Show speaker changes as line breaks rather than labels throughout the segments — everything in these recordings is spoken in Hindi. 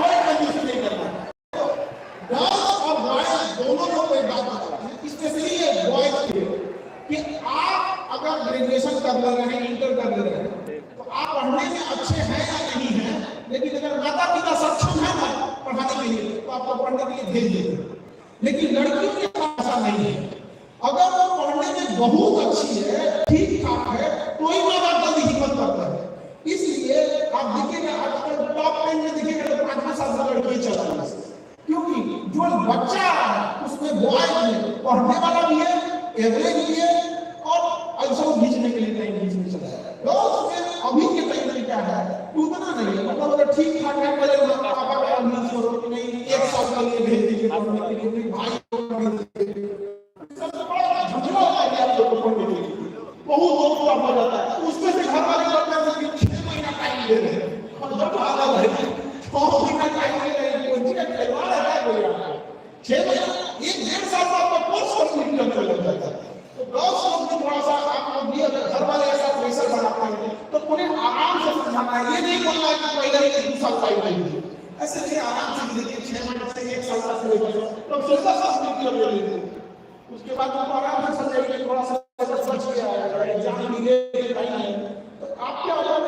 कोई कंजूसी नहीं करना। गर्ल्स और बॉयज दोनों को एक बात बताते हैं, स्पेशली ये बॉयज के लिए, कि आप अगर ग्रेजुएशन कर ले रहे हैं, इंटर कर ले रहे हैं, तो आप पढ़ने में अच्छे हैं या नहीं हैं, लेकिन अगर माता पिता सक्षम है ना पढ़ाने के लिए तो आपको पढ़ने के लिए भेज देते। लेकिन लड़कियों के पास ऐसा नहीं है। अगर वो पढ़ने में बहुत अच्छी है, ठीक ठाक है, तो ही माँ बाप जल्दी हिम्मत करता है। इसलिए आप देखिएगा आजकल टॉप 10 में देखिएगा तो 5 साल से लड़कियां चल रही है, क्योंकि जो बच्चा है उसमें बॉयज में पढ़ने वाला भी है, एवरेज भी है, और ऐसा खींचने के लिए टाइम खींचने चला है। उसमें अभी के टाइम में क्या है, उतना नहीं है, मतलब अगर ठीक ठाक है, पहले पापा का एडमिशन हो कि नहीं 1 साल के लिए भेज दीजिए पढ़ने के लिए, भाई सबसे बड़ा झगड़ा होता है आप लोगों को पढ़ने के लिए, बहुत बहुत हो जाता है। उसमें से घर वाले लोग कहते हैं कि 6 महीना टाइम दे रहे हैं, और जब आधा है 6 महीना टाइम दे रहे हैं, कोई चीज खिलवाड़ है कोई आपको 6 महीना 1-1.5 साल में आपका कोर्स कंप्लीट करने लग जाता है। तो गर्ल्स लोग भी थोड़ा सा आप लोग भी अगर घर वाले ऐसा प्रेशर बनाते हैं तो उन्हें आराम से समझाना है, ये नहीं बोलना है कि पहले ही 2 साल टाइम दीजिए, ऐसे नहीं, आराम से देखिए 6 महीने से 1 साल तक लेकर तो 16 साल की ले लीजिए, उसके बाद आपको आराम से समझाइए, थोड़ा सा सच किया है, एग्जाम मिले टाइम है, तो आप क्या होता है,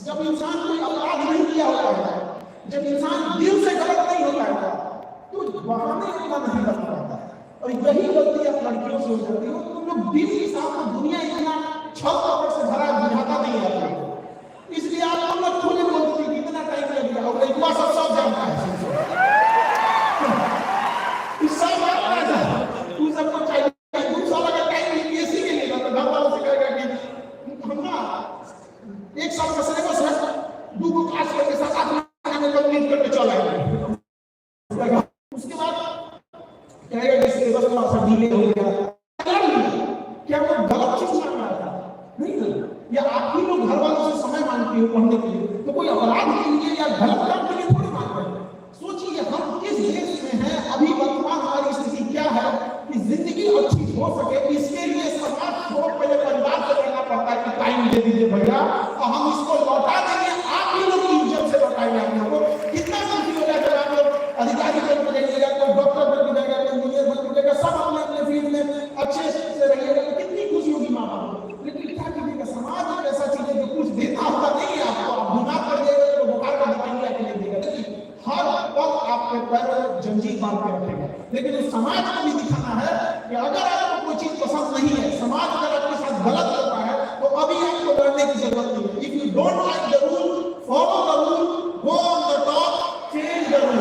जब इंसान कोई अपराध नहीं किया होता है, जब इंसान दिल से गलत नहीं होता है, तो बहाने इतना नहीं कर पाता। और यही गलती आप लड़कियों से हो जाती है, तुम लोग दिल के साथ दुनिया इतना छत कपड़ से भरा बुझाता नहीं है आपको, इसलिए आप लोग खुले बोलते हैं कितना टाइम लग गया, और एक बार सब जानता है, सब आता है, तू सबको चाहिए 2 साल का टाइम यूपीएससी के लिए, तो घर वालों से कहेगा कि हम ना 1 साल का सिलेबस है, 2 क्लास करके 7-8 महीने में कंप्लीट करके चल आएंगे, उसके बाद कहेगा कि सिलेबस थोड़ा सा डिले हो गया, क्या वो गलत चीज मांग रहा था नहीं, या आप ही लोग घर वालों से समय मांगते हो पढ़ने के लिए, तो कोई अपराध के लिए या गलत काम के लिए थोड़ी मांग रहे हैं। सोचिए हम किस देश में हैं, अभी वर्तमान हमारी स्थिति क्या है कि जिंदगी अच्छी हो सके, इसके लिए समाज को पहले परिवार से करना पड़ता है कि टाइम दे दीजिए भैया, और हम इसको लौटा देंगे, आप ही लोग इज्जत से लौटाएंगे। आप लोग कितना खुशी हो जाएगा, आप लोग अधिकारी बन जाइएगा, कोई डॉक्टर बन जाएगा, कोई इंजीनियर बन जाएगा, सब अपने अपने फील्ड में अच्छे से रहिएगा, तो कितनी खुशी होगी माँ बाप। लेकिन क्या कीजिएगा, समाज एक ऐसा चीज है जो कुछ देता होता नहीं है आपको, आप बीमार पड़ जाएगा तो बुखार का दवाई लाके नहीं देगा, हर पल आपके पैर जंजीर बांध के रखेगा। लेकिन उस समाज को भी दिखाना है कि अगर आपको कोई चीज पसंद नहीं है, समाज अगर आपके साथ गलत करता है, तो अभी आपको लड़ने की जरूरत नहीं है। If you don't like the rule, follow the rule, go on the top, change the rule.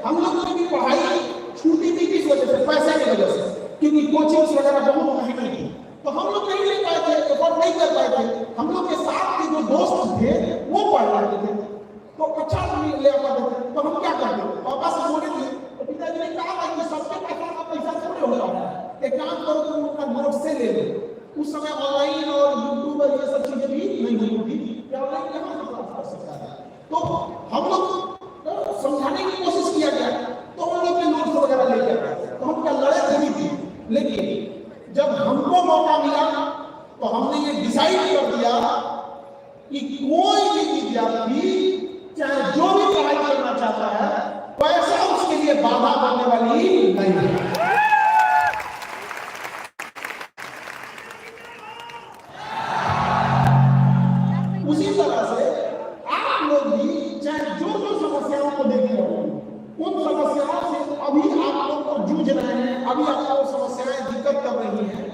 हम लोग की पढ़ाई छूटी थी किस वजह से, पैसे की वजह से, क्योंकि कोचिंग वगैरह बहुत महंगी थी, तो हम लोग नहीं ले पाए थे, एफोर्ड नहीं कर पाए थे। हम लोग के साथ के जो दोस्त थे वो पढ़ रहे थे, तो अच्छा नहीं ले पाते थे, तो हम क्या करते, पापा से बोले थे, तो पिताजी ने कहा कि सबके पास का पैसा थोड़े होता है, एक काम करो तुम उनका नोट से ले लो। उस समय ऑनलाइन और यूट्यूब और ये सब चीजें भी नहीं हुई थी, क्या ऑनलाइन कहाँ से प्राप्त कर सकता है, तो हम लोग समझाने की कोशिश किया गया, तो उन लोग के नोट्स वगैरह लेके आए, तो हम क्या लड़े थे नहीं थी। लेकिन जब हमको मौका मिला तो हमने ये डिसाइड कर दिया कि कोई भी विद्यार्थी चाहे जो भी पढ़ाई करना चाहता है, पैसा उसके लिए बाधा बनने वाली नहीं है। उसी तरह से आप लोग भी चाहे जो जो समस्याओं को देख रहे हो, उन समस्याओं से अभी आप लोग को जूझ रहे हैं, अभी आपको समस्याएं दिक्कत कर रही हैं,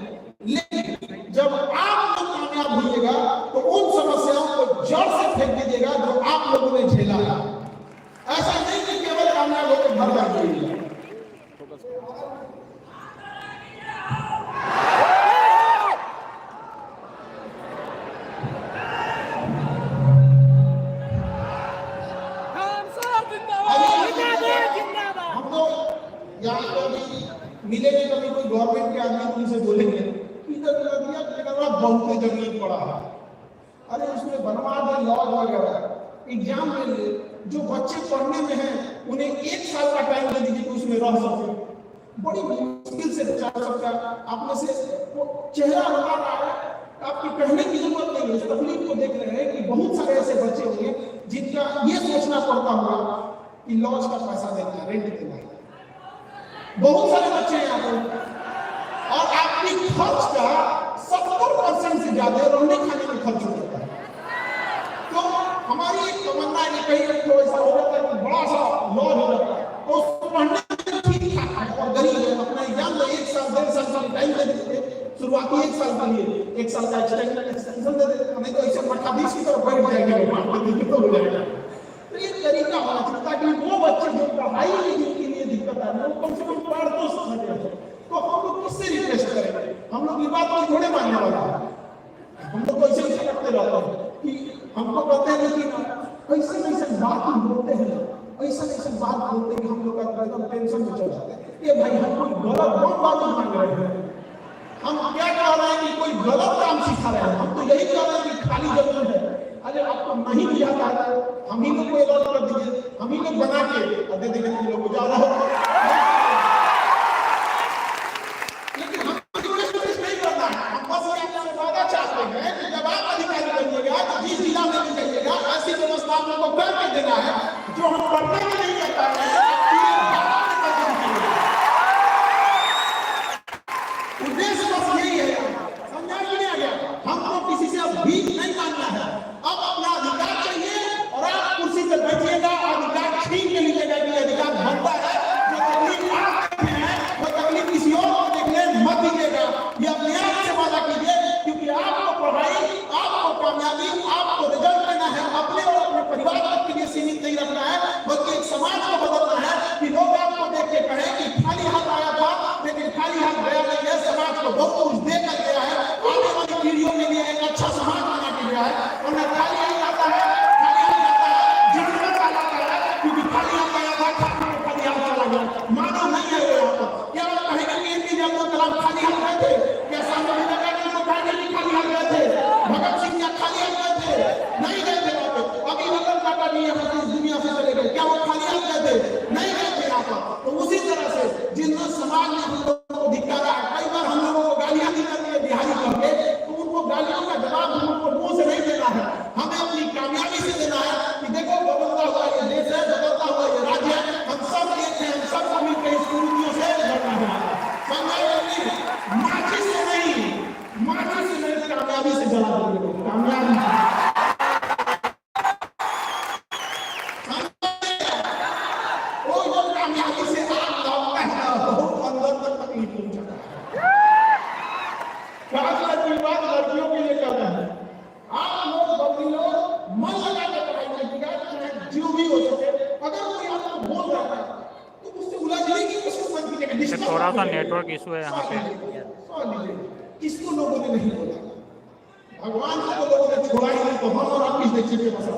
लेकिन जब आप लोग कामयाब होइएगा तो उन समस्याओं को जड़ से फेंक दीजिएगा जो आप लोगों ने झेला है। ऐसा नहीं कि केवल कामयाब होकर घर जा जाइएगा। मिलेंगे कभी कोई गवर्नमेंट के आदमी उनसे बोलेंगे इधर बहुत जमीन पड़ा है, अरे उसमें बनवा दे लॉज वगैरह, एग्जाम में जो बच्चे पढ़ने में हैं उन्हें 1 साल का टाइम दे दीजिए कि उसमें रह सके, बड़ी मुश्किल से बचा सकता है। आप में से चेहरा बता रहा है, आपकी कहने की जरूरत नहीं है, इस तकलीफ को देख रहे हैं कि बहुत सारे ऐसे बच्चे होंगे जिनका ये सोचना पड़ता होगा कि लॉज का पैसा देना है, रेंट देना है। बहुत सारे बच्चे हैं यहाँ पर, और आपकी खर्च का 70% से ज्यादा रहने खाने में खर्च हो जाता है। तो हमारी एक तमन्ना है कि कहीं तो ऐसा हो जाता है कि बड़ा सा लॉज हो जाता है, तो पढ़ने में ठीक ठाक है और गरीब है, अपना एग्जाम में 1 साल 1.5 साल का टाइम दे देते, शुरुआती 1 साल के लिए 1 साल का एक्सटेंशन दे देते, नहीं तो ऐसे मठा 20 की तरफ बैठ जाएंगे तो हो जाएगा। तो ये तरीका होना चाहिए ताकि वो बच्चे जो पढ़ाई में जिनके लिए दिक्कत आ रही है वो कम से कम पढ़ तो समझे। तो हम लोग किससे रिक्वेस्ट करेंगे? हम लोग ये बात को थोड़े मानने वाला है, हम लोग ऐसे ही करते रहते हैं कि हमको कहते हैं कि ऐसे ऐसे बात बोलते हैं, ऐसा बात बोलते हैं कि हम लोग एकदम टेंशन में चल जाते हैं। ये भाई हम कोई गलत बात मांग रहे हैं, हम क्या कह रहे हैं कि कोई गलत काम सिखा रहे हैं? हम तो यही कह रहे हैं कि खाली जरूरत है, अरे आपको नहीं दिया जाता है हम ही लोग को अलॉट कर दीजिए, हम ही लोग बना के दे देंगे तुम लोग को जा रहा हो। लेकिन हम रिक्वेस्ट नहीं करना है, हम बस ये वादा चाहते हैं कि जब आप अधिकारी बनिएगा तो जिस जिला में भी जाइएगा ऐसी व्यवस्था आप लोगों को करके देना है जो हम पढ़ने में नहीं करता है। उद्देश्य बस यही है, समझा कि नहीं आ गया? हमको किसी से अब भीख नहीं मांगना है, अब अपना अधिकार चाहिए और आप कुर्सी पर बैठिएगा, अधिकार छीन के लीजिएगा कि अधिकार बनता है। जो तकलीफ आप देखते हैं वो तकलीफ किसी और को देखने मत दीजिएगा, ये अपने आप से वादा कीजिए, क्योंकि आपको पढ़ाई, आपको कामयाबी, आपको रिजल्ट लेना है, अपने और अपने परिवार तक के लिए सीमित नहीं रखना है, बल्कि एक समाज को बदलना है कि लोग आपको देख के कहें कि खाली हाथ आया था लेकिन खाली हाथ गया नहीं है, समाज को बहुत कुछ दे कर गया है, आने वाली पीढ़ियों के लिए एक अच्छा समाज बना के गया है। और न खाली हाथ आता है, खाली हाथ आता है, जिंदगी का आता है, क्योंकि खाली हाथ आया था, खाली हाथ चला गया, मानव नहीं है वो। यहाँ पर क्या आप कहेंगे कि एपीजे अब्दुल कलाम खाली हाथ गए थे? क्या स्वामी विवेकानंद को कहेंगे कि खाली हाथ गए थे? भगत सिंह क्या खाली हाथ गए थे? नहीं गए थे वहां पे। अभी रतन टाटा जी यहाँ से दुनिया से चले गए, क्या वो खाली हाथ गए थे? नहीं गए थे यहाँ पर। तो उसी तरह से जिन समाज ने हम लोगों को धिक्कारा, कई बार हम लोगों को गालियां दी जाती है बिहारी करके, तो उनको गालियों का जवाब हम लोग को मुंह से नहीं देना है, हमें अपनी कामयाबी से देना है कि देखो बदलता हुआ ये देश है, बदलता हुआ ये राज्य है, हम सब एक हैं, हम सबको मिलकर इस कुरीतियों से लड़ना है। माचिस से नहीं कामयाबी से जला देंगे, कामयाबी से लड़कियों के लिए करना है। आप लोग बबली लोग मन लगा के पढ़ाई कीजिएगा, चाहे जो भी हो सके। अगर कोई आपको बोल रहा है तो उससे उलझने की कोशिश मत कीजिएगा।
थोड़ा सा नेटवर्क इशू है यहाँ पे।
किसको लोगों ने नहीं बोला? भगवान को तो लोगों ने छोड़ा ही नहीं, तो हम और आप किस देखिए के मसला।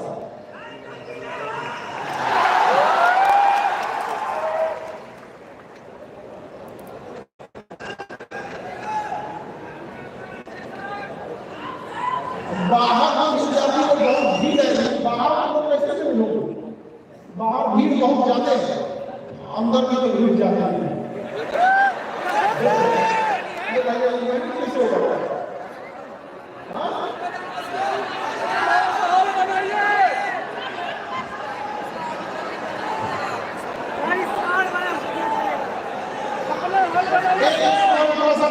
बाहर तो जाती है, बहुत भीड़ है, बाहर तो कैसे से लोग, बाहर भीड़ बहुत ज्यादा है, अंदर भी तो भीड़ ज्यादा है। कैसे होगा?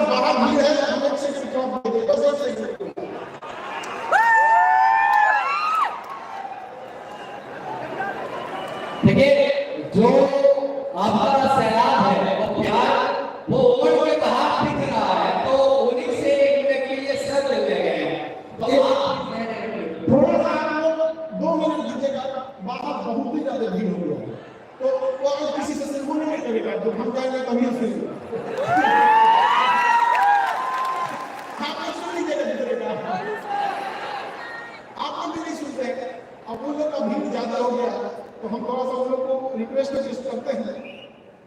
बाहर भीड़ है, हम एक से
देखिए, जो आपका सैलाब है वो प्यार वो उमड़ के बाहर दिख रहा है, तो उन्हीं से एक मिनट के लिए सर ले गए। तो आप
थोड़ा सा आप लोग 2 मिनट दीजिएगा, बाहर बहुत ही ज्यादा भीड़ हो गया, तो वो अगर किसी से सिर्फ नहीं करेगा, तो हम जाएंगे तभी से आप भी नहीं सुनते हैं। अब उन लोग का भीड़ ज्यादा हो गया, तो हम थोड़ा सा उन लोग को रिक्वेस्ट करते हैं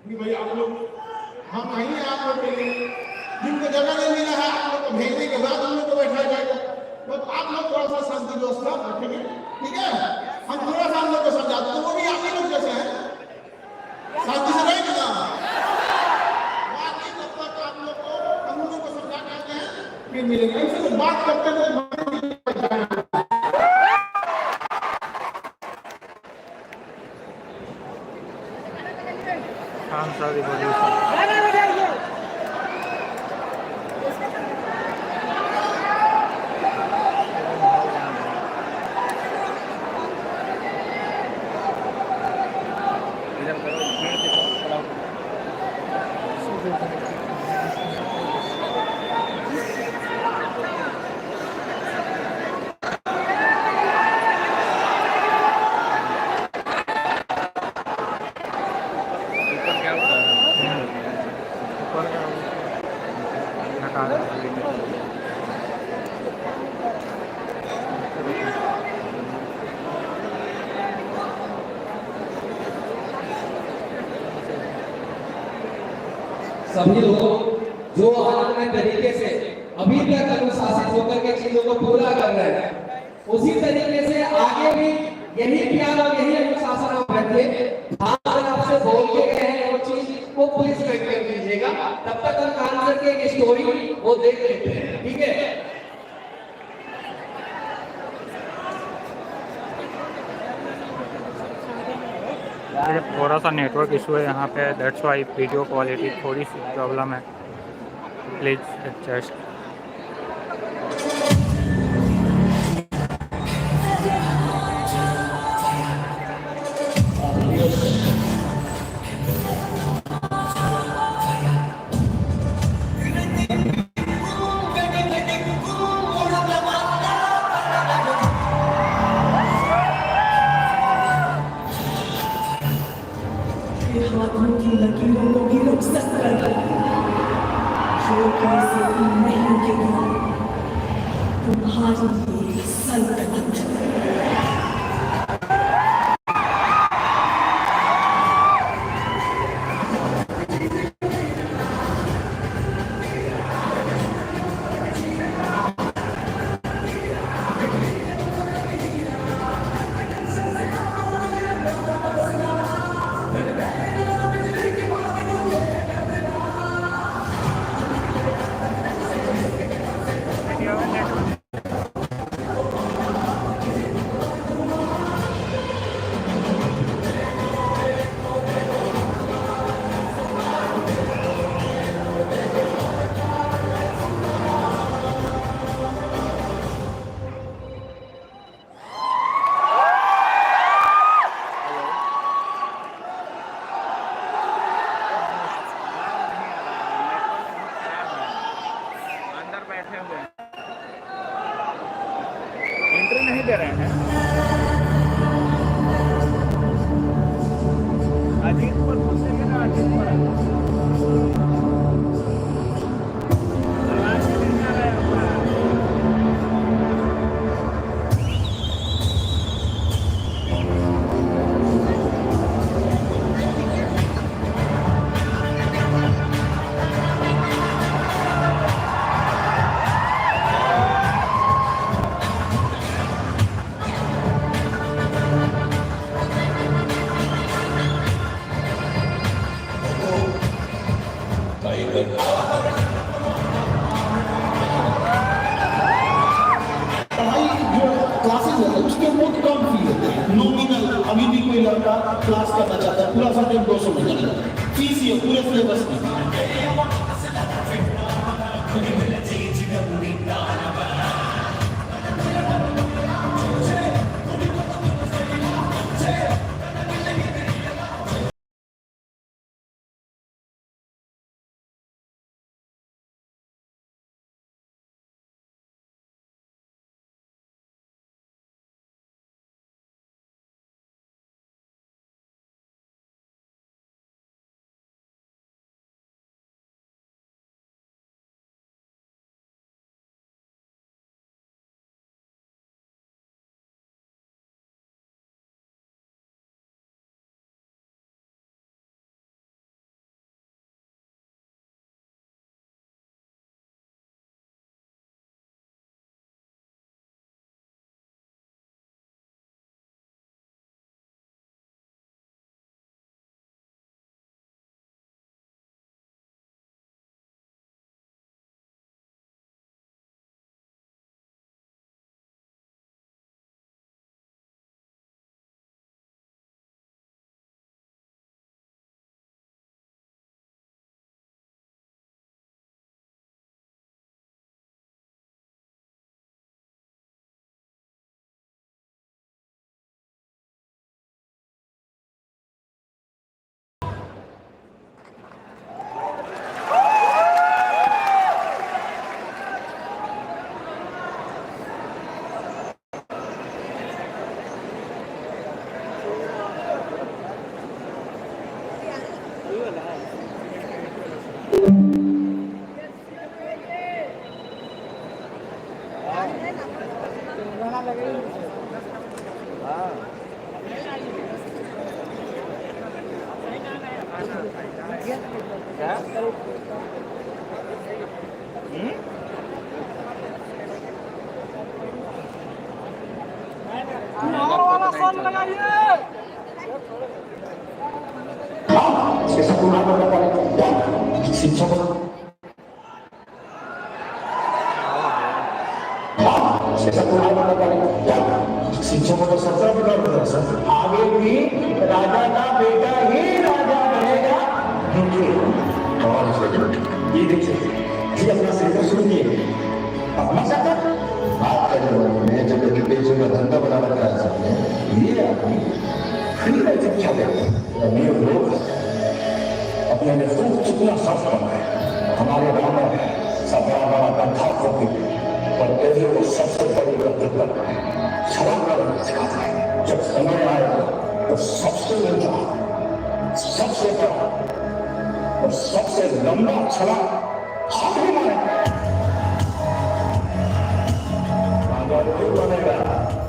कि भाई आप लोग, हम आइए आप लोग के लिए, जिनको जगह नहीं मिला है आप लोग को भेजने के बाद हम लोग को बैठाया जाएगा, तो आप लोग थोड़ा सा शांति व्यवस्था रखेंगे, ठीक है? हम थोड़ा सा हम लोग को समझाते, तो वो भी आप ही लोग जैसे हैं, शांति से रहेंगे ना, में मिलेगा। इससे तो बात करते थे
खालसा रिवॉल्यूशन। ऊपर का हटा दें।
सभी लोग जो आनंदमय तरीके से अभी तक अनुशासित होकर के चीजों को पूरा कर रहे हैं, उसी तरीके से आगे भी यही प्यार और यही अनुशासन आप रखिए। अगर आपसे बोल के गए हैं वो चीज वो पुलिस में कर दीजिएगा। तब तक हम खान सर की एक स्टोरी वो देख लेते हैं, ठीक है?
थोड़ा सा नेटवर्क इशू है यहाँ पे, दैट्स वाई वीडियो क्वालिटी थोड़ी सी प्रॉब्लम है, प्लीज़ एडजस्ट।
हाथों की लकीरों को भी रुखसत कर जो कैसे नहीं रुकेगी तुम्हारी सल्तनत।
एंट्री नहीं दे रहे हैं। अजीत पर पूछेंगे ना, अजीत पर
पढ़ाई जो क्लासेस होते हैं उसके बहुत कम फी होते हैं, नॉमिनल। अभी भी कोई लड़का क्लास करना चाहता है, पूरा सब्जेक्ट 200 में करना है, फीस ये पूरे सिलेबस की। शिक्षकों को सत्ता भी कर सर आगे भी राजा का बेटा ही राजा बनेगा। ये देखिए जी अपना सिलेबस शुरू किए अपना सत्ता बात कर रहे हो। मैं जब एजुकेशन का धंधा बना रखा है सबने ये आदमी फ्री में शिक्षा देते हैं लोग अपने में खूब कितना सफ बना है। हमारे गाँव में सब बड़ा बड़ा गड्ढा खोदते और कैसे वो सबसे बड़ी गलती करता है सवाल करना सिखाता है। जब समय आएगा तो सबसे ऊंचा सबसे बड़ा और सबसे लंबा छला हाथ ही मारेगा बनेगा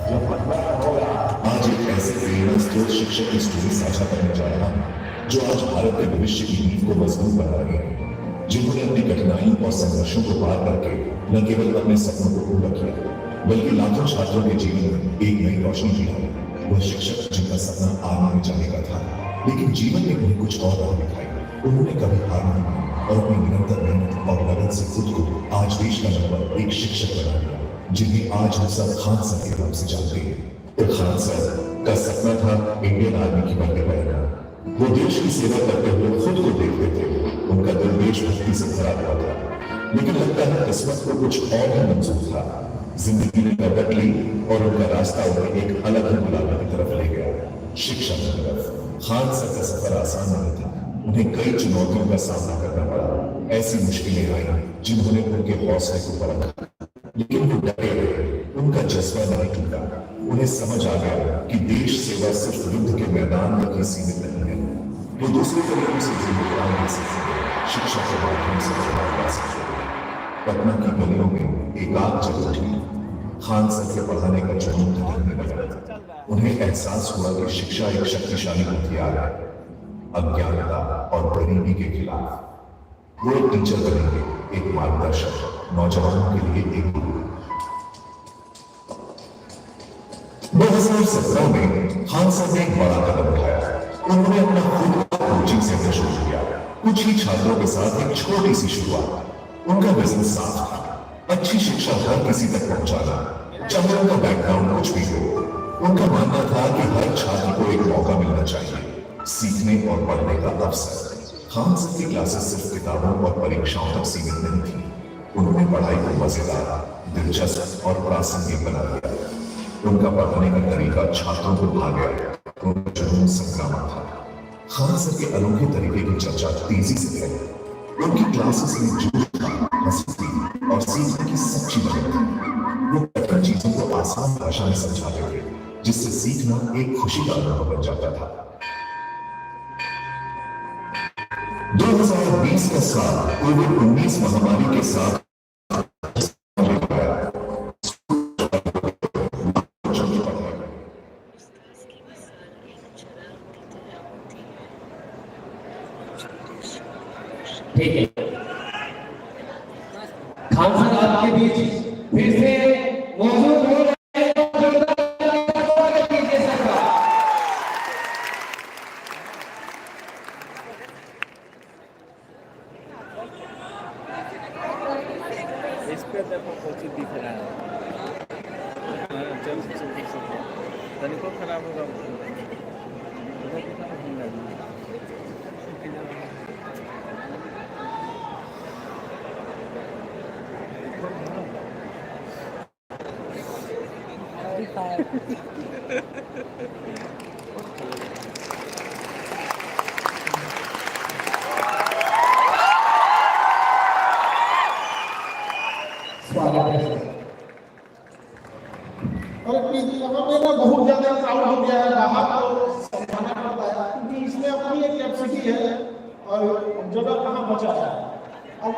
जो बदलाव होगा।
आज एक ऐसे प्रेरणा स्रोत शिक्षक की स्टोरी साझा करने जा रहा हूँ जो आज भारत के भविष्य की नींव को मजबूत बना रहे हैं, जिन्होंने अपनी कठिनाई और संघर्षों को पार करके न केवल अपने सपनों को पूरा किया बल्कि लाखों छात्रों के जीवन में एक नई रोशनी दिलाई। वह शिक्षक जिनका सपना आर्मी में जाने का था लेकिन जीवन में उन्हें कुछ और राह दिखाई। उन्होंने कभी हार नहीं मानी और अपनी निरंतर मेहनत और लगन से खुद को आज देश का नंबर एक शिक्षक बना दिया, जिन्हें आज हम सब खान सर के नाम से जानते हैं। तो खान सर का सपना था इंडियन आर्मी की भर्ती करना। वो देश की सेवा करते हुए खुद को देखते थे। उनका दिल देशभक्ति से भरा हुआ था, लेकिन लगता है किस्मत को कुछ और ही मंजूर था। जिंदगी ने टक्कर ली और उनका रास्ता उन्हें एक अलग ही गुलामी की तरफ ले गया, शिक्षा की तरफ। खान सर का सफर आसान नहीं था, उन्हें कई चुनौतियों का सामना करना पड़ा। ऐसी मुश्किलें आई जिन्होंने उनके हौसले को परखा, लेकिन वो डटे रहे, उनका जज्बा नहीं टूटा। उन्हें समझ आ गया कि देश सेवा सिर्फ युद्ध के मैदान तक ही सीमित नहीं है, वो दूसरे तरीकों से जिम्मेदारी ले सकते हैं, शिक्षा के माध्यम से ला सकते हैं। पटना की गलियों में एक आग जल उठी। खान सर के पढ़ाने का जुनून ढलने लगा। उन्हें एहसास हुआ कि शिक्षा एक शक्तिशाली हथियार है, अज्ञानता और गरीबी के खिलाफ। वो एक टीचर बनेंगे, एक मार्गदर्शक, नौजवानों के लिए एक गुरु। 2017 में खान सर ने एक बड़ा कदम उठाया। उन्होंने अपना खुद का कोचिंग सेंटर शुरू किया, कुछ ही छात्रों के साथ एक छोटी सी शुरुआत। उनका बिजनेस साफ था, अच्छी शिक्षा हर किसी तक पहुंचाना, चाहे उनका बैकग्राउंड कुछ भी हो। उनका मानना था कि हर छात्र को एक मौका मिलना चाहिए, सीखने और पढ़ने का अवसर। खान सर की क्लासेस सिर्फ किताबों और परीक्षाओं तक सीमित नहीं थी। उन्होंने पढ़ाई को मजेदार, दिलचस्प और प्रासंगिक बना दिया। उनका पढ़ाने का तरीका छात्रों को भा गया, उनका जुनून संक्रामक था। खान सर के अनोखे तरीके की चर्चा तेजी से फैली। उनकी क्लासेस में जोश था, हंसी और सीखने की सच्ची लगन थी। वो कठिन चीजों को आसान भाषा में समझाते थे, जिससे सीखना एक खुशी का अनुभव बन जाता था। 2020 का साल कोविड-19 महामारी के साथ
ठीक है। खान सर आपके बीच फिर से मौजूद हो रहे हैं, स्वागत कीजिए सबका।
इस पे देखो कुछ दिख रहा है। चल तनिको खराब होगा।
और प्लीज यहाँ पे ना बहुत ज्यादा क्राउड हो गया है, बाहर तो समझाना पड़ता है क्योंकि इसमें अपनी एक कैपेसिटी है और जगह कहाँ बचा है। अब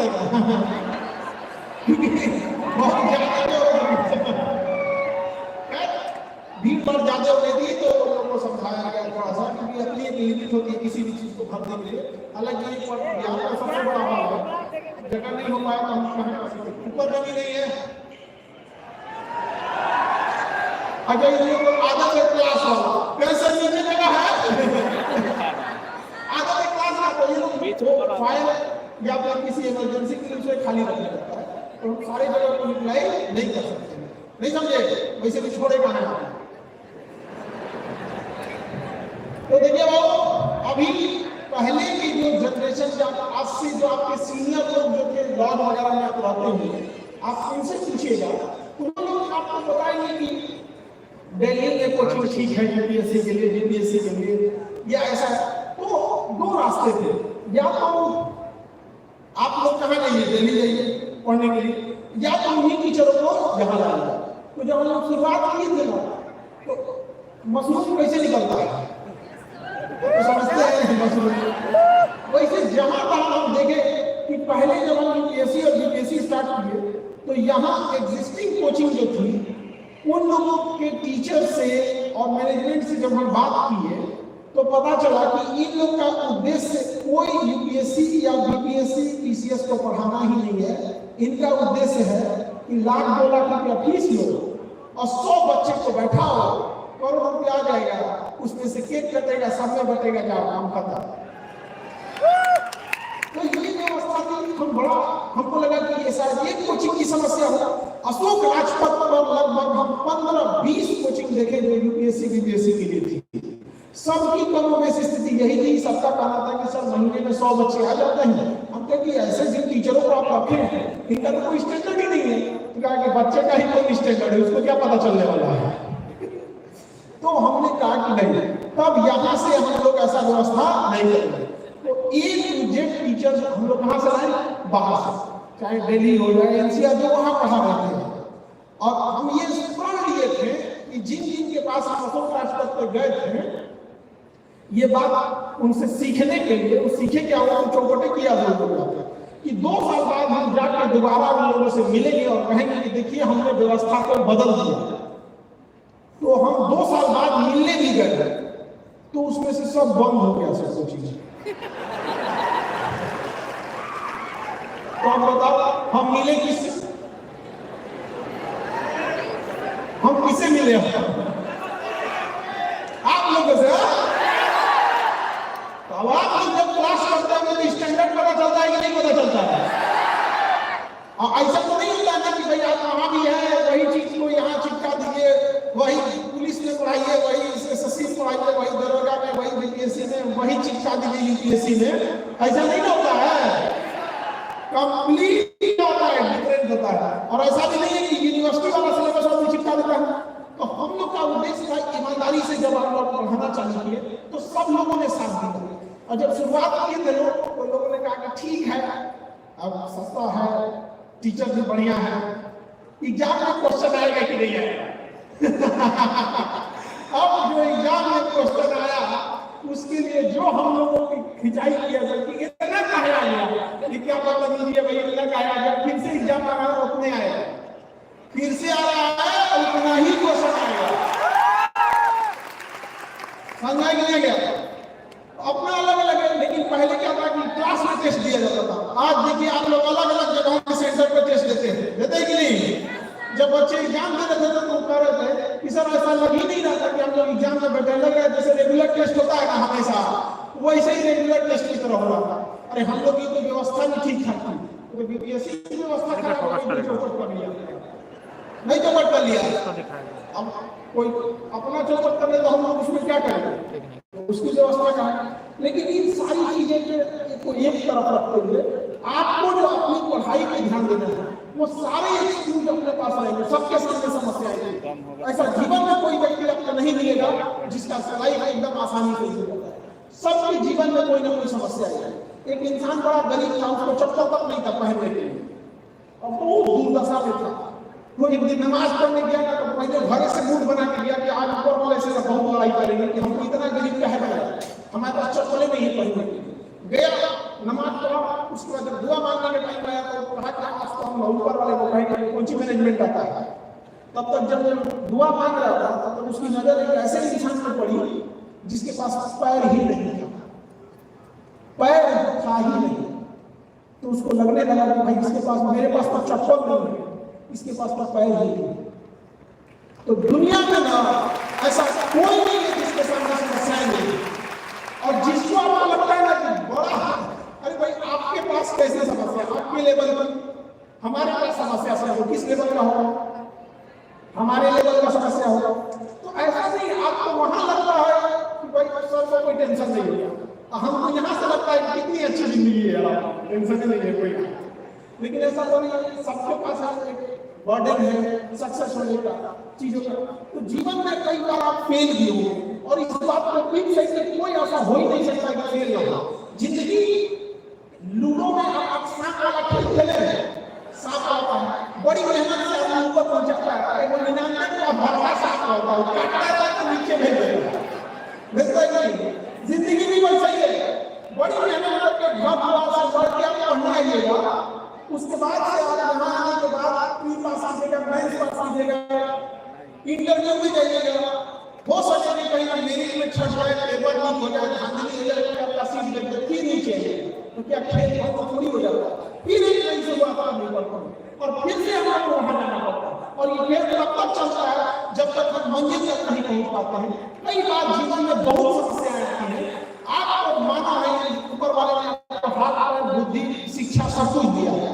पड़ेगा क्योंकि बहुत ज्यादा भीड़ भाड़ ज्यादा होने दी तो लोगों को समझाया गया थोड़ा सा, क्योंकि अपनी एक लिमिट होती है किसी भी चीज को भरने के लिए। हालांकि यहाँ का सबसे बड़ा हॉल है, जगह नहीं हो पाया तो हम कहाँ कर सकते, ऊपर जगह नहीं है। अगर ये लोग आधा से क्लास हो कैसे नीचे जगह है आधा से क्लास ना तो ये लोग फाइल या फिर किसी इमरजेंसी के लिए उसे खाली रखना रहता है, तो हम सारी जगह को यूटिलाइज नहीं कर सकते, नहीं समझे? वैसे भी छोड़े कहाँ है। तो देखिए वो अभी पहले की जो जनरेशन जब आज से जो आपके सीनियर लोग जो थे लॉज वगैरह में आप रहते हुए आप उनसे पूछिएगा, उन लोग आपको बताएंगे कि दिल्ली में कोचिंग ठीक है यूपीएससी के लिए, बीपीएससी के लिए, या ऐसा। तो दो रास्ते थे, या तो आप लोग कहाँ जाइए, दिल्ली जाइए पढ़ने के लिए, या तो उन्हीं टीचरों को यहाँ लाइए। तो जब हम लोग शुरुआत किए थे ना तो मशरूम कैसे निकलता है तो समझते हैं मशरूम। वैसे जहाँ तक हम देखें कि पहले जब हम यूपीएससी और बीपीएससी स्टार्ट किए तो यहाँ एग्जिस्टिंग कोचिंग जो थी उन लोगों के टीचर से और मैनेजमेंट से जब हम बात किए तो पता चला कि इन लोग का उद्देश्य कोई यूपीएससी या बीपीएससी टीसीएस को पढ़ाना ही नहीं है। इनका उद्देश्य है कि लाख 2 लाख रुपया फीस लो और 100 बच्चे को बैठाओ, करोड़ रुपया आ जाएगा, उसमें से केक कटेगा, सब में बटेगा, क्या काम खत्म। तो ये व्यवस्था थी, हम बड़ा हमको लगा कि ये शायद एक कोचिंग की समस्या हो। अशोक राजपथ पर लगभग हम 15-20 कोचिंग देखे जो यूपीएससी बीपीएससी के लिए थी। सबकी कमों में स्थिति यही थी, सबका कहना था कि सर महीने में 100 बच्चे आ जाते हैं। हम कहे कि ऐसे जिन टीचरों को आप रखे हैं इनका तो कोई स्टैंडर्ड ही नहीं है। तो कहा कि बच्चे का ही कोई स्टैंडर्ड है, उसको क्या पता चलने वाला है। तो हमने कहा कि नहीं, तब यहाँ से हम लोग ऐसा व्यवस्था नहीं करेंगे। तो एक टीचर हम लोग कहाँ से लाए, बाहर से, चाहे दिल्ली हो जाए एनसीआर जो वहाँ पढ़ा रहे थे। और हम ये प्रण लिए थे कि जिन जिन के पास हम अशोक राजपथ पर गए थे ये बात उनसे सीखने के लिए, वो सीखे क्या हुआ, चौकटे किया कि 2 साल बाद हम जाकर दोबारा उन लोगों से मिलेंगे और कहेंगे कि देखिए हमने व्यवस्था को बदल दिया। तो हम 2 साल बाद मिलने भी गए तो उसमें से सब बंद हो गया, सब कोचिंग। तो आप बताओ हम मिले किससे, हम किसे मिले, आप लोगों से। तो अब आप लोग जब क्लास करते हैं तो स्टैंडर्ड पता चलता है कि नहीं पता चलता है। और ऐसा तो नहीं होता ना कि भाई आप वहां भी है वही चीज को यहाँ चिपका दीजिए, वही पुलिस में पढ़ाइए, वही एसएससी में पढ़ाइए, वही दरोगा में, वही बीपीएससी में वही चिपका दीजिए यूपीएससी में। ऐसा नहीं होता है, कंप्लीट होता है, डिफरेंट होता है। और ऐसा भी नहीं है कि यूनिवर्सिटी वाला सिलेबस और चिपका देता है। तो हम लोग का उद्देश्य था ईमानदारी से जब हम लोग पढ़ाना चालू किए तो सब लोगों ने साथ दिया। और जब शुरुआत किए थे तो लोगों ने कहा कि ठीक है, अब सस्ता है, टीचर भी बढ़िया है, एग्जाम में क्वेश्चन आएगा कि नहीं आएगा। अब जो एग्जाम में क्वेश्चन आया उसके लिए जो हम लोगों की खिंचाई किया कि इतना कहे आ गया, ये क्या मतलब लीजिए भाई, इतना कहे आ गया, फिर से एग्जाम आ रहा है उतने आएगा, फिर से आ रहा है उतना ही क्वेश्चन आएगा। समझा कि नहीं गया? अपना अलग अलग है, लेकिन पहले क्या था कि क्लास में टेस्ट दिया जाता था। आज देखिए आप लोग अलग अलग जगहों के सेंटर पर टेस्ट देते हैं, देते कि नहीं? जब बच्चे एग्जाम दे रहे थे तो कह रहे थे कि सर ऐसा लग ही नहीं रहा था कि हम लोग एग्जाम में बैठे, लग रहा है जैसे रेगुलर टेस्ट होता है ना हमेशा, वैसे ही रेगुलर टेस्ट की तरह हो रहा था। अरे हम लोग की तो व्यवस्था भी ठीक ठाक थी, तो बीपीएससी की व्यवस्था खराब हो गई, चौपट कर लिया, नहीं चौपट कर लिया। अब कोई अपना चौपट कर ले तो हम लोग उसमें क्या करेंगे, उसकी व्यवस्था का है। लेकिन इन सारी चीजें को एक तरफ रखते हुए आपको जो अपनी पढ़ाई पे ध्यान देना है, वो सारे एक्सक्यूज अपने पास रहेंगे, सबके सामने समस्या आएगी। ऐसा जीवन में कोई व्यक्ति आपको नहीं मिलेगा जिसका लाइफ एकदम आसानी से हो जाता है। सबके जीवन में कोई ना कोई समस्या आएगी। एक इंसान बड़ा गरीब था, उसको चप्पल तक नहीं था पहनने के लिए, और बहुत दुर्दशा में था। वो एक दिन नमाज पढ़ने गया ना, तो पहले घर से मूड बना के गया कि आज ऊपर वाले से बहुत लड़ाई करेंगे कि हमको इतना गरीब क्या है बनाया, हमारे पास चप्पलें नहीं पहनने के लिए। गया नमाज पढ़ा, उसके बाद जब दुआ मांगने का टाइम आया ऊपर वाले को कहेंगे कौन सी मैनेजमेंट आता है। तब तक जब दुआ मांग रहा था तब तक उसकी नजर एक ऐसे इंसान पर पड़ी जिसके पास पैर ही नहीं था, पैर था ही नहीं। तो उसको लगने लगा कि भाई इसके पास, मेरे पास तो चप्पल नहीं है, इसके पास तो पैर ही नहीं। तो दुनिया में ना ऐसा कोई नहीं है जिसके सामने समस्याएं नहीं, और जिसको आपको लगता है ना कि बड़ा, अरे भाई आपके पास कैसे समस्या, आपके लेवल पर, हमारे पास समस्या से हो, किस लेवल का हो, हमारे लेवल का समस्या हो। तो ऐसा नहीं, आपको वहां लगता है कि भाई सबको कोई टेंशन नहीं है, हमको यहाँ से लगता है कि कितनी अच्छी जिंदगी है, टेंशन नहीं है कोई। लेकिन ऐसा तो नहीं है, सबके पास एक बर्डन है सक्सेस होने का, चीजों का। तो जीवन में कई बार आप फेल भी हो, और इस बात को ठीक से कोई ऐसा हो ही नहीं सकता कि फेल ना हो। जिंदगी लूडो में आप सांप वाला खेल खेले हैं, सांप आता है, बड़ी मेहनत से आदमी ऊपर पहुंचता है, वो 99 का भरवा सांप होता है, काटता है तो नीचे भेज देगा, भेजता है। जिंदगी भी वैसा ही है, बड़ी मेहनत करके घर द्वार से बढ़ के आप पढ़ना आइएगा, उसके बाद से आप यहाँ आने के बाद प्री पास कीजिएगा, मेंस पास कीजिएगा, इंटरव्यू में जाइएगा, हो सके कि कहीं मेरिट में छट जाए, पेपर लीक हो जाए, धांधली हो जाए, आपका सीट लग जाए, फिर नीचे तो क्या खेल बहुत थोड़ी हो जाता है, फिर एक नई शुरुआत करनी पड़ती है, और फिर से हमको वहां जाना पड़ता है। और ये खेल तब तक चलता है जब तक हम मंजिल तक नहीं पहुंच पाते हैं। कई बार जीवन में बहुत समस्याएं आती हैं, आपको माना है ऊपर वाले ने आपको हाथ पैर बुद्धि शिक्षा सब कुछ दिया है।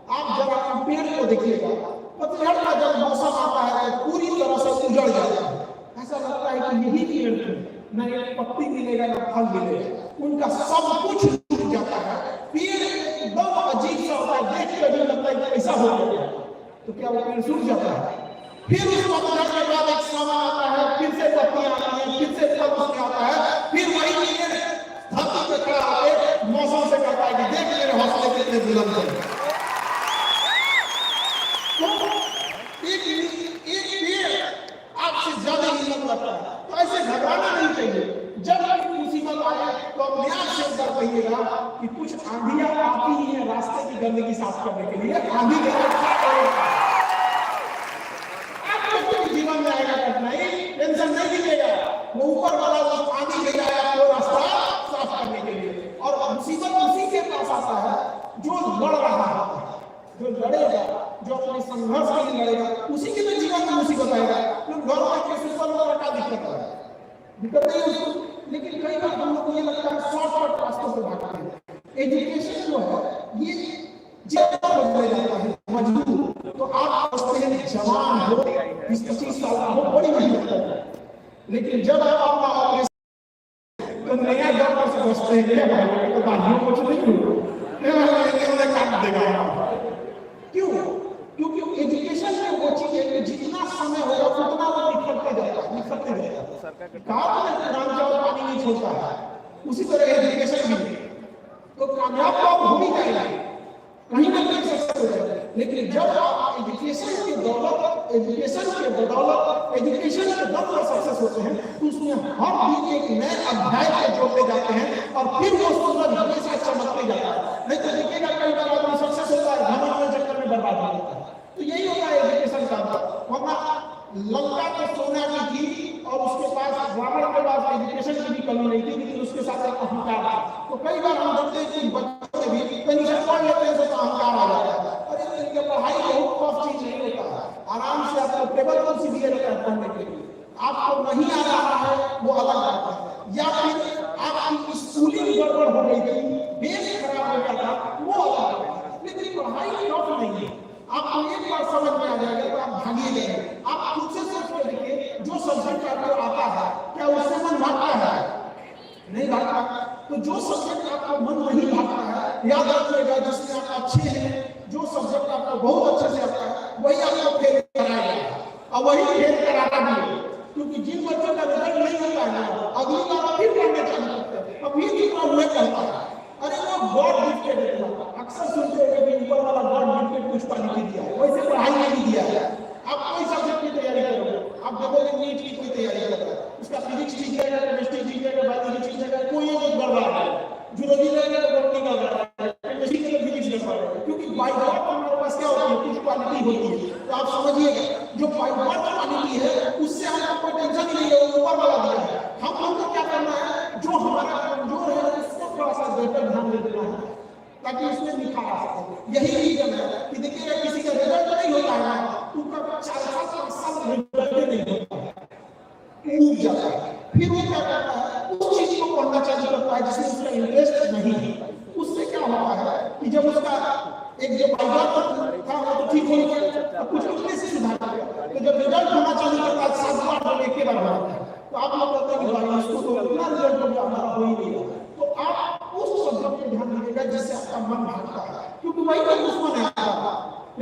आप जब आप पेड़ को देखिएगा, पतझड़ का जब मौसम आता है तो पूरी तरह से उजड़ जाता है, ऐसा लगता है कि यही पेड़ थे, न एक पत्ती मिलेगा न फल मिलेगा, उनका सब कुछ टूट जाता है। पेड़ एकदम अजीब सा होता है, देख कर भी लगता है कि ऐसा हो गया, तो क्या वो पेड़ सूख जाता है? फिर उस पतझड़ के बाद एक समय आता है, फिर से पत्तियां आती हैं, फिर से फल उसमें आता है, फिर वही पेड़ धरती पे खड़ा होकर मौसम से कहता है कि देख मेरे हौसले कितने बुलंद हैं। एक पेड़ आपसे ज्यादा हिम्मत रखता है, तो ऐसे घबराना नहीं चाहिए। जब भी मुसीबत आए तो अपने आप से डर कहिएगा कि कुछ आंधियां आती ही है रास्ते की गंदगी साफ करने के लिए, आंधी के आपको जीवन में आएगा कठिनाई, टेंशन नहीं लीजिएगा, वो ऊपर वाला वो आंधी ले जाए आपको रास्ता साफ करने के लिए। और मुसीबत उसी के पास आता है जो लड़ रहा है, जो लड़ेगा, जो अपने संघर्ष के लिए लड़ेगा, उसी के लिए जीवन में मुसीबत आएगा। लोग घर में कैसे वाला का दिक्कत है, दिक्कत नहीं उसको, लेकिन कई बार हम लोग को ये लगता है शॉर्टकट रास्तों से भागते हैं। एजुकेशन जो है ये जितना बदल जाता है मजबूर, तो आप सोचते हैं जवान हो 20-25 साल का हो, बड़ी मेहनत करते हैं, लेकिन जब आप अपना ऑपरेशन तो नया डॉक्टर से बचते हैं, तो बाहर कुछ नहीं होगा, काट देगा। क्यों? क्योंकि एजुकेशन में वो चीज है कि जितना समय होगा उतना वो निखरते जाता है, निखरते जाता है। कहा राम जाओ पानी नहीं छोड़ता है, उसी तरह एजुकेशन भी तो कामयाब तो हो ही जाएगा, कहीं ना कहीं सक्सेस हो जाएगा। लेकिन जब आप एजुकेशन के बदौलत एजुकेशन के दम पर सक्सेस होते हैं, तो उसमें हर दिन एक नए अध्याय को जोड़ते जाते हैं, और फिर वो सूरज हमेशा चमकते जाता है। नहीं तो देखिएगा कई बार आदमी सक्सेस होता है, घमंड में चक्कर में बर्बाद हो जाता है। तो यही होता है एजुकेशन का। वरना लंका तो सोना की थी, और उसके पास रावण के पास एजुकेशन की भी कमी नहीं थी, लेकिन उसके साथ एक अहंकार था। तो कई बार हम देखते हैं कि बच्चों में भी पेंशन पढ़ लेते हैं तो अहंकार आ जाता है। अरे इनके पढ़ाई बहुत टफ चीज नहीं होता है, आराम से आपको टेबल कुर्सी दिया जाता है पढ़ने के लिए, आपको नहीं आ रहा है वो अलग बात है, या फिर आपकी स्कूलिंग गड़बड़ हो गई थी, बेस खराब हो गया था, वो अलग बात है। लेकिन पढ़ाई टफ नहीं है, आपको एक बार समझ में आ जाएगा तो आप भागिएगा। आप खुद से सोच के देखिए, जो सब्जेक्ट आपको आता है क्या उससे मन भागता है? नहीं भागता। तो जो सब्जेक्ट आपका मन नहीं भागता है, याद रखिएगा, जिसमें आप अच्छे हैं, जो सब्जेक्ट आपको बहुत अच्छे से आता है, वही आपको फेल कराएगा, और वही फेल कराता भी है। क्योंकि जिन बच्चों का रिजल्ट नहीं होता है, अगली बार फिर पढ़ने चालू करते हैं, अब ये जितना हुए पढ़ता है, अरे वो गॉड गिफ्टेड है। अक्सर सुनते हैं कि ऊपर वाला गॉड गिफ्टेड कुछ पढ़ने के दिया है, वैसे पढ़ाई में भी दिया है। आप कोई सब्जेक्ट की तैयारी करोगे, आप देखोगे नीट की कोई तैयारी कर रहा है, उसका फिजिक्स ठीक जाएगा, केमिस्ट्री ठीक जाएगा, बायोलॉजी ठीक जाएगा, कोई एक गड़बड़ है, जूलॉजी रहेगा तो बॉटनी का गड़बड़ है, केमिस्ट्री के लिए फिजिक्स गड़बड़ है, क्योंकि बाय गॉड हमारे पास क्या होती है ताकि उसमें निखार आ सके। यही रीजन है कि देखिए किसी का रिजल्ट नहीं होता है ना, तो उसका 4 साल 5 साल रिजल्ट नहीं होता है, ऊब जाता है। फिर वो क्या करता है, उस चीज को पढ़ना चालू करता है जिसमें उसका इंटरेस्ट नहीं है। उससे क्या होता है कि जब उसका एक जो बाइक था वो तो ठीक हो गया, तो कुछ अपने से सुधार किया, तो जब रिजल्ट होना चालू करता है 7 बार एक के बार होता है, तो आप लोग कहते हैं कि भाई इसको तो इतना रिजल्ट हो गया, हमारा हो ही नहीं रहा। तो आप उस सब्जेक्ट पे ध्यान दीजिएगा जिससे आपका मन भागता है, क्योंकि वही का दुश्मन है आपका।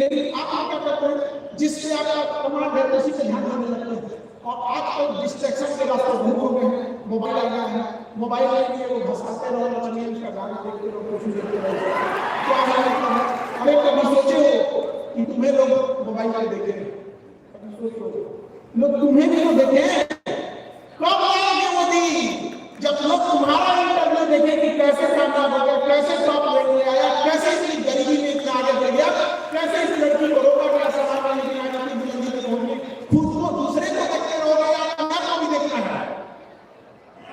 लेकिन आप लोग क्या करते हैं, जिससे आपका कमांड है उसी पे ध्यान देने लगते हैं। और आजकल डिस्ट्रैक्शन के रास्ते बहुत हो गए हैं, मोबाइल आ गया है, मोबाइल में ये वो घसाते रहो, नचनिए उसका गाना देखते रहो, कुछ देखते रहो। क्या है, अरे कभी सोचे हो कि तुम्हें लोग मोबाइल में देखें, लोग तुम्हें भी तो देखें। कब आएंगे वो दिन जब लोग तुम्हारा इंटरव्यू देखें कि कैसे कामयाब हो गया, कैसे टॉप रैंक में आया, कैसे इतनी गरीबी में इतना आगे बढ़ गया, कैसे इस लड़की को रोका गया, समाज में इतनी बुलंदी तक पहुंच गई। खुद को दूसरे को देखते रहोगे या अपने आप को भी देखना है?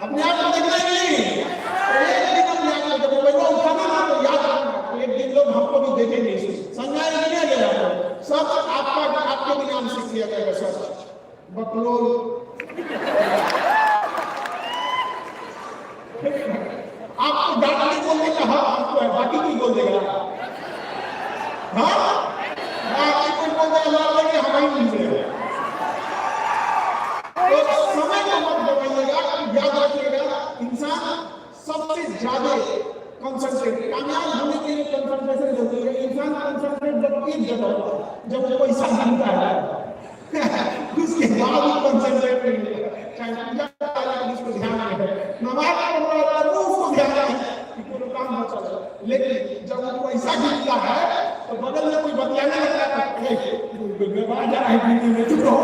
अपने आप को देखना ही नहीं। एक दिन अपने आप को जब मोबाइल उठाना ना तो याद रखना, एक दिन लोग हमको भी देखेंगे, संज्ञान लिया गया सब आपके भी नाम से किया जाएगा। सब बकलोल आपको डांटने बोलने का हक आपको है, बाकी कोई बोल देगा। हाँ, बाकी कोई बोल देगा कि हम ही नहीं मिले। तो समय को मत दबाइएगा, याद रखिएगा इंसान सबसे ज्यादा कंसंट्रेट, कामयाब होने के लिए कंसंट्रेशन जरूरी है। इंसान कंसंट्रेट जब एक जगह होता है, जब वो पैसा मिलता है उसके बाद वो कंसंट्रेट नहीं होता। चाहे पूजा वाले उसको ध्यान रहे, नमाज पढ़ रहा है तो उसको ध्यान रहे कि कोई काम न चले। लेकिन जब वो पैसा गिरता है तो बगल में कोई बतियाने लगता है, जा रहा है चुप रहो।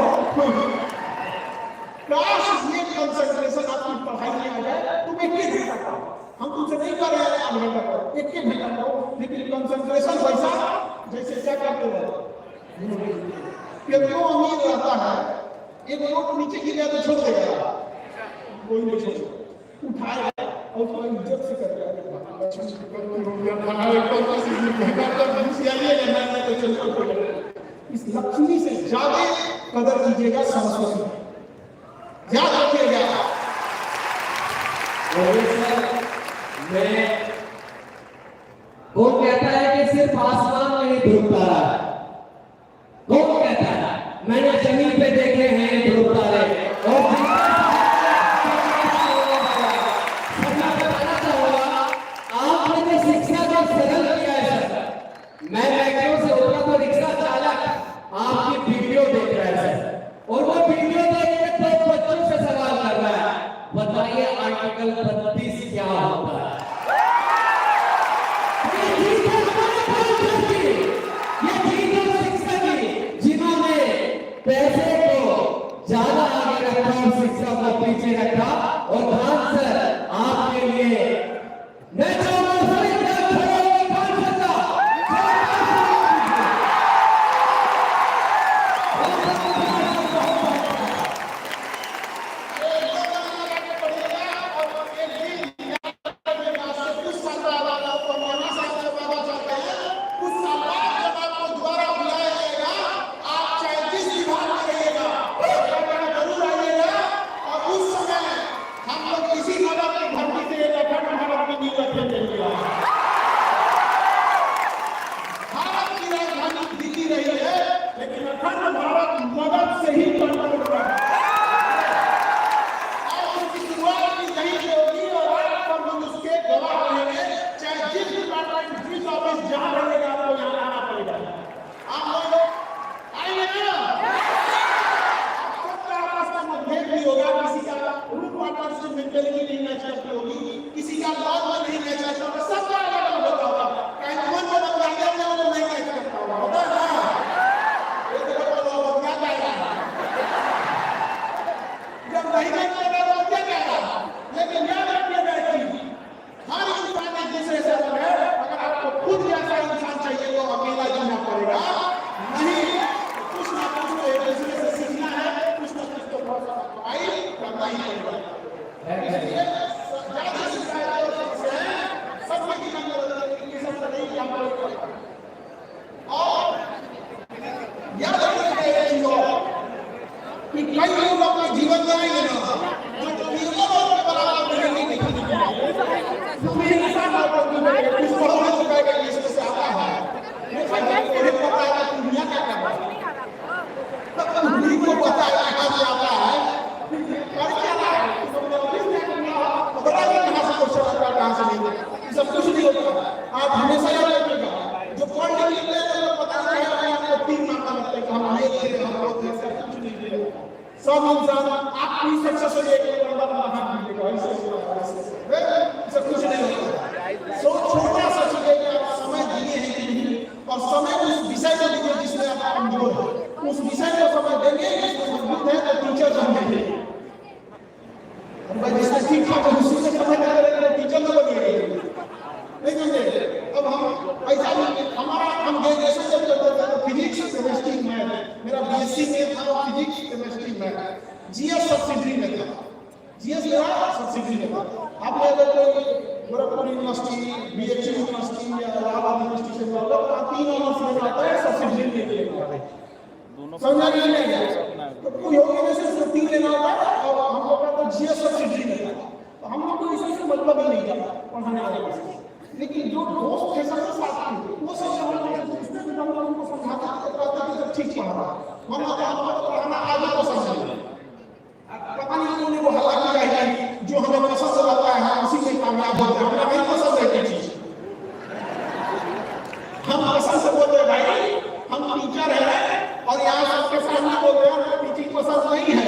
काश ये कंसंट्रेशन आपकी पढ़ाई में आ जाए, तुम एक ही घंटा करो। हम तुमसे नहीं कर रहे हैं 8 घंटा करो, एक ही घंटा करो, लेकिन कंसंट्रेशन वैसा जैसे क्या करते हो। कितना अमीर रहता है, एक नोट नीचे गिर गया तो छोड़ देगा, कोई नहीं छोड़ेगा, उठाएगा और उसको इज्जत से करेगा। इस लक्ष्मी से ज्यादा कदर कीजिएगा सरस्वती, याद रखिएगा।
कौन कहता है कि सिर्फ आसमान में ही ध्रुव तारा है? कौन कहता है? मैंने जमीन पे देखे हैं ध्रुव तारे। और बताना चाहूंगा, आपने जो शिक्षा का सरल किया है सर, मैं मेट्रो से उतरा तो रिक्शा चालक आपकी वीडियो देख रहा है सर, और वो वीडियो देख के तो बच्चों से सवाल कर रहा है, बताइए आर्टिकल 32 क्या होता है? पैसे को ज्यादा आगे रखा और शिक्षा को पीछे रखा। और खान सर आपके लिए मैं चाहूंगा
आप हमेशा याद रखिएगा, जो पढ़ लिख लेते हैं तो पता नहीं है आपको 3 महीना लगता है कि हम ये ले रहे हैं, हम लोग ऐसा कुछ नहीं ले रहे। सब इंसान आपकी सक्सेस हो जाएगी तो बंदा हाथ मिलेगा, ऐसे कुछ नहीं होता। सो छोटा सा चीज है कि आप समय दिए हैं कि नहीं, और समय उस विषय को दीजिए जिसमें आप कमजोर है, उस विषय को समय देंगे जिसमें मजबूत है तो टीचर समझेंगे। भाई जिसने ठीक ठाक उसी से समय करेंगे टीचर तो बनिएगा, नहीं समझे। अब हम ऐसा हमारा हम ग्रेजुएशन जब करते थे तो फिजिक्स केमिस्ट्री मैथ, मेरा बीएससी में था physics chemistry math, GS subsidy में था, जीएस मेरा सब्सिडी में था। आपने अगर कोई गोरखपुर यूनिवर्सिटी, बीएचयू यूनिवर्सिटी या इलाहाबाद यूनिवर्सिटी से पढ़ा तो 3 ऑनर्स में आता है सब्सिडी लेने के लिए, समझा नहीं है तो कोई हो गया जैसे 3 लेना होता है, और हम लोग का तो जीएस सब्सिडी में था, तो हम लोग को इससे मतलब ही नहीं था पढ़ाने वाले से। लेकिन जो दोस्त थे सबसे साथ में वो सब उसने भी हम लोगों को समझाता रहता कि सब ठीक पढ़ा रहा है, वरना तो हम लोग पढ़ाना आगे तो समझेंगे। पता नहीं क्यों नहीं वो हल्ला किया है कि जो हमें पसंद आता है हम उसी में कामयाब होते हैं, हमें नहीं पसंद है चीज, हम पसंद से बोलते हैं भाई हम टीचर हैं और यहाँ सबके सामने बोल रहे हैं टीचिंग पसंद नहीं है।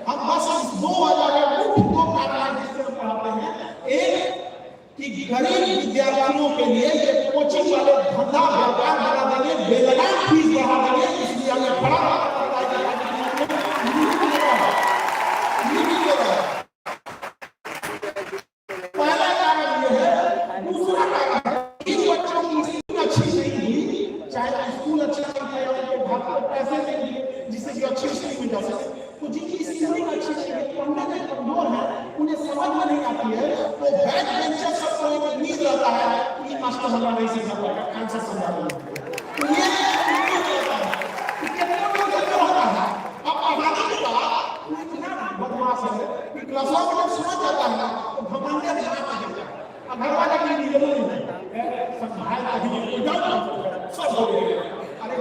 हम बस 2 कारण जिससे हम पढ़ाते हैं, एक कि गरीब विद्यार्थियों के लिए ये कोचिंग वाले धंधा व्यापार बढ़ा देंगे, बेलगाम फीस बढ़ा देंगे, इसलिए हमें बड़ा पहला कारण ये है। दूसरा कारण इन बच्चों की स्कूल अच्छी नहीं हुई, चाहे स्कूल अच्छा नहीं है उनके घर को पैसे नहीं दिए जिससे कि अच्छी स्कूल में जा सके, तो जिनकी स्कूलिंग अच्छी नहीं है, पढ़ने में कमजोर है, उन्हें समझ में नहीं आती है, तो बैक बेंचर सबको एक उम्मीद रहता है कि मास्टर हमारा नहीं सीखा पाएगा, आंसर समझा देंगे। तो ये कितना होता है अब पढ़ाने के बाद इतना बदमाश है कि क्लास में जब समझ जाता है तो भगवान का ध्यान आ जाता है, अब घर वाले की नींद नहीं है, संभाल कभी सब हो गए। अरे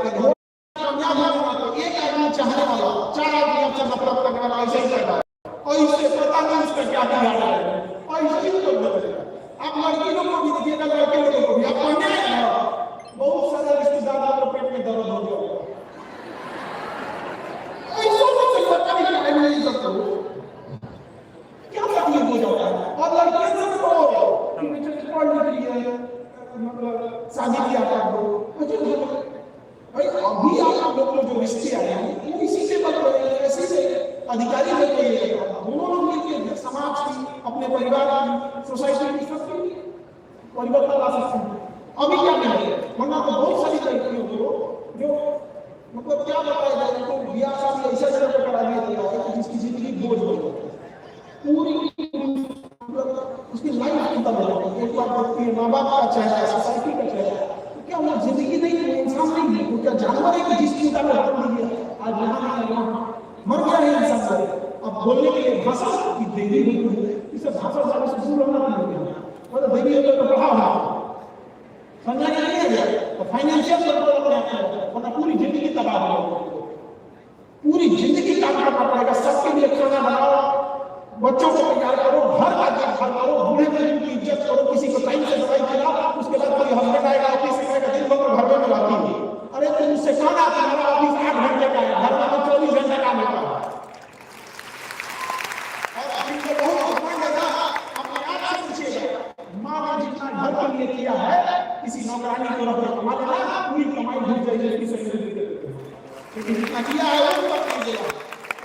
कामयाब होना तो एक आदमी चाहने वाला 4 आदमी आपसे नफरत करने वाला ऐसे ही करता है, और इससे पता नहीं उसका क्या किया है, और ऐसे ही तो आप लड़की लोग को भी देखिएगा, लड़के लोगों को भी आप पढ़ने बहुत सारे रिश्तेदार को पेट में दर्द हो गया, क्या तकलीफ हो जाता है, और लड़के सब पढ़ लिख लिए मतलब शादी किया कर दो भाई, अभी आप लोग जो रिश्ते आए हैं वो इसी से बन रहे हैं, ऐसे से अधिकारी बन रहे हैं, दोनों लोग मिलकर समाज की, अपने परिवार की, सोसाइटी की सबकी परिवर्तन ला सकते हैं। अभी क्या मिलेगा, वरना तो बहुत सारी लड़कियों को जो मतलब क्या बताया जाए, उनको ब्याह शादी ऐसा जगह पर करा दिया गया है कि जिसकी जिंदगी बोझ हो जाती है, पूरी मतलब उसकी लाइफ खत्म हो जाती है। एक बार देखती है माँ बाप का चेहरा, सोसाइटी का चेहरा, क्या वो जिंदगी नहीं है, इंसान नहीं है, वो क्या जानवर है कि जिस चिंता में बदल दिया, आज यहाँ मर गया है इंसान। अब बोलने के लिए भाषा की देवी होती है, इसे भाषा जाने से दूर रहना नहीं है, मतलब देवी होता तो पढ़ा हुआ समझा नहीं है, तो फाइनेंशियल मतलब पूरी जिंदगी तबाह हो, पूरी जिंदगी काम करना पड़ेगा, सबके लिए खाना बनाओ, बच्चों को तैयार करो, घर का देखभाल करो, बूढ़े बुजुर्ग की इज्जत करो, किसी को टाइम से दवाई खिलाओ, उसके बाद कोई हस्बैंड आएगा ऑफिस से आएगा, दिन भर घर में लगाती है, अरे तुम उससे कहना तुम्हारा ऑफिस 8 घंटे का है, घर में 24 घंटे काम होता है। और अभी तो बहुत घमंड है ना, अपने आप से पूछिएगा, माँ ने जितना घर के लिए किया है, किसी नौकरानी को रख के कमा लेना, पूरी कमाई भूल जाएगी किसी से, लेकिन जितना किया है वो बात नहीं देगा।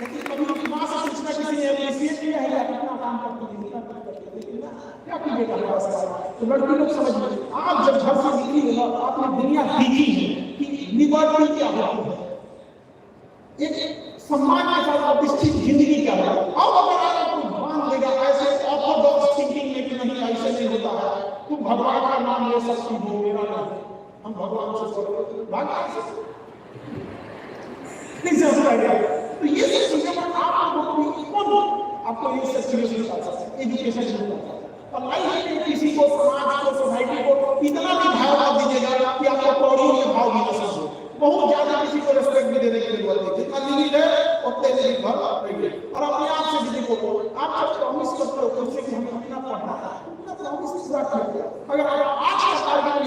लेकिन कभी उनकी माँ से पूछना किसी ने अप्रिशिएट किया है या कितना काम करते हैं, क्या कीजिएगा हमारे साथ। तो लड़की लोग समझ लीजिए, आप जब घर से निकली हो आपने दुनिया देखी है कि लिबर्टी क्या होती है, एक सम्मान के साथ प्रतिष्ठित जिंदगी क्या है। अब अगर आपको मान देगा ऐसे ऑर्थोडॉक्स थिंकिंग में कि नहीं ऐसे नहीं होता है, तुम भगवान का नाम ले सकती हो, मेरा नाम हम भगवान से बोलो, भगवान से नहीं समझ गया। तो ये सब चीजें पर आप लोगों को आपको ये सब चीजें सिखा सकते हैं, एजुकेशन सिखा सकते हैं। और लाइफ में किसी को, समाज को, सोसाइटी को इतना भी भाव मत दीजिएगा कि आपको कौड़ियों में भाव भी न समझो, बहुत ज्यादा किसी को रिस्पेक्ट भी देने की जरूरत नहीं, जितना लिमिट है उतने में भर रहिए। और अपने आप से किसी को आप जब प्रॉमिस करते हो खुद से कि हमें इतना पढ़ना है, उतना प्रॉमिस पूरा कीजिए। अगर आप आज का टारगेट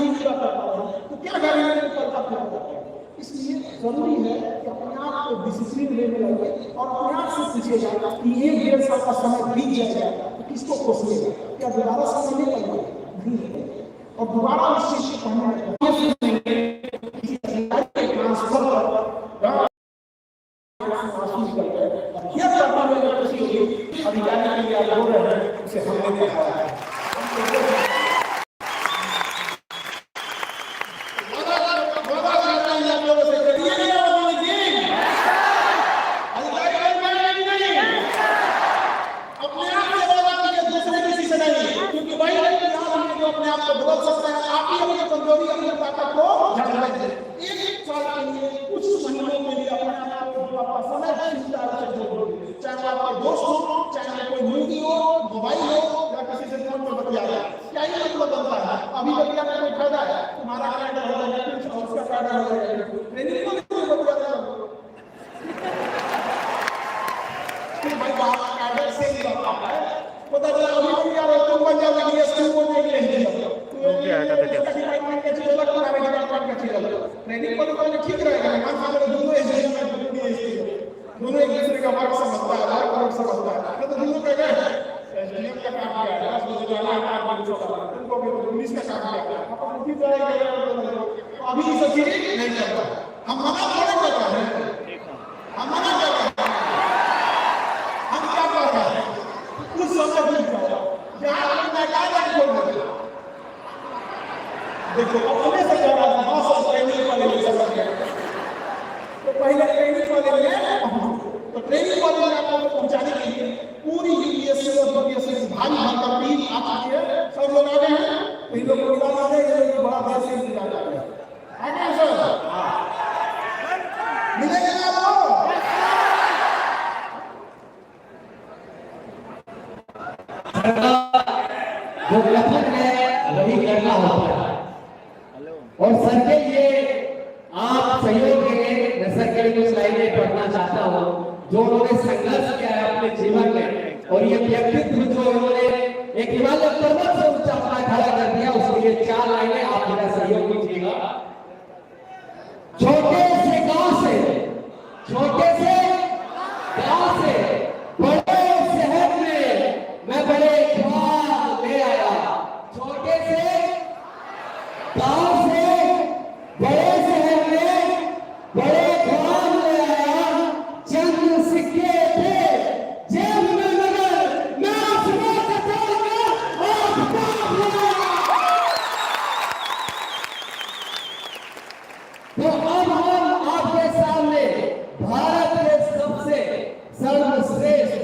जरूरी है कि अपने आप को डिसिप्लिन लेने लगे और अपने आप से पूछे जाएगा कि 1-1.5 साल का समय बीत जाएगा तो किसको कोसेगा, क्या दोबारा समय नहीं लगेगा, नहीं, और दोबारा उस चीज को पढ़ने ट्रांसफर यह करता हुआ किसी अधिकारी के लिए हो रहे हैं उसे हमने पढ़ाया है। अभी बतिया का कोई फायदा है, तुम्हारा फायदा हो जाएगा, उसका फायदा हो जाएगा, ट्रेनिंग को नहीं बतिया भाई बात कैडर से ही होता है, पता चला अभी बतिया रहे तुम बन जाओगे डीएसपी को नहीं लेंगे तो ये डिपार्टमेंट का चीज अलग तुम्हारे डिपार्टमेंट का चीज अलग, ट्रेनिंग को तो ठीक रहेगा, मान सामने दोनों एजेंसी में दोनों एक दूसरे का वर्क समझता है, वर्क समझता है, तो दोनों कह गए एसडीएम का काम किया है, उनको भी पुलिस का काम किया है, अपन उसी तरह के अभी ये सब चीजें नहीं करता, हम मना थोड़ा कर रहे हैं, हम मना कर रहे हैं, हम क्या कर रहे हैं, कुछ समय नहीं कर रहा, जहाँ मैं क्या बोल रहा हूँ, देखो अपने से कर रहा था, 9 साल ट्रेनिंग वाले ले चल रहे हैं, तो पहले ट्रेनिंग वाले में तो ट्रेनिंग वाले में आप लोग पहुंचाने के लिए पूरी यूपीएससी और यूपीएससी भारी भरकम टीम आ चुकी है, सब लोग आ गए हैं, तो इन लोग को मिला आ गए, ये लोग बड़ा देर से इंतजार कर रहे हैं, आ गए सर, मिलेंगे आपको
जो कथन है वही करना होता है, और सर के लिए आप सहयोग देंगे, मैं सर के लिए कुछ लाइनें पढ़ना चाहता हूँ जो उन्होंने संघर्ष किया है अपने जीवन में, और ये व्यक्तित्व जो उन्होंने एक हिमालय पर्वत से ऊंचा अपना खड़ा कर दिया, उसके लिए 4 लाइनें आप मेरा सहयोग कीजिएगा। छोटे से गांव से बड़े शहर में मैं बड़े ख्याल ले आया, छोटे से गांव से बड़े शहर में बड़े ख्याल ले आया, चंद सिक्के थे जेब में मगर मैं आसमान से तोड़कर आसमान ले आया। तो अब हम आपके सामने भारत के सबसे सर्वश्रेष्ठ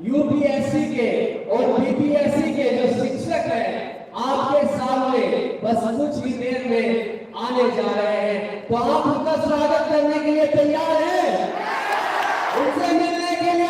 यूपीएससी के और बीपीएससी के जो शिक्षक हैं आपके सामने बस कुछ ही देर में आने जा रहे हैं, तो आप उनका स्वागत करने के लिए तैयार हैं, उनसे मिलने के लिए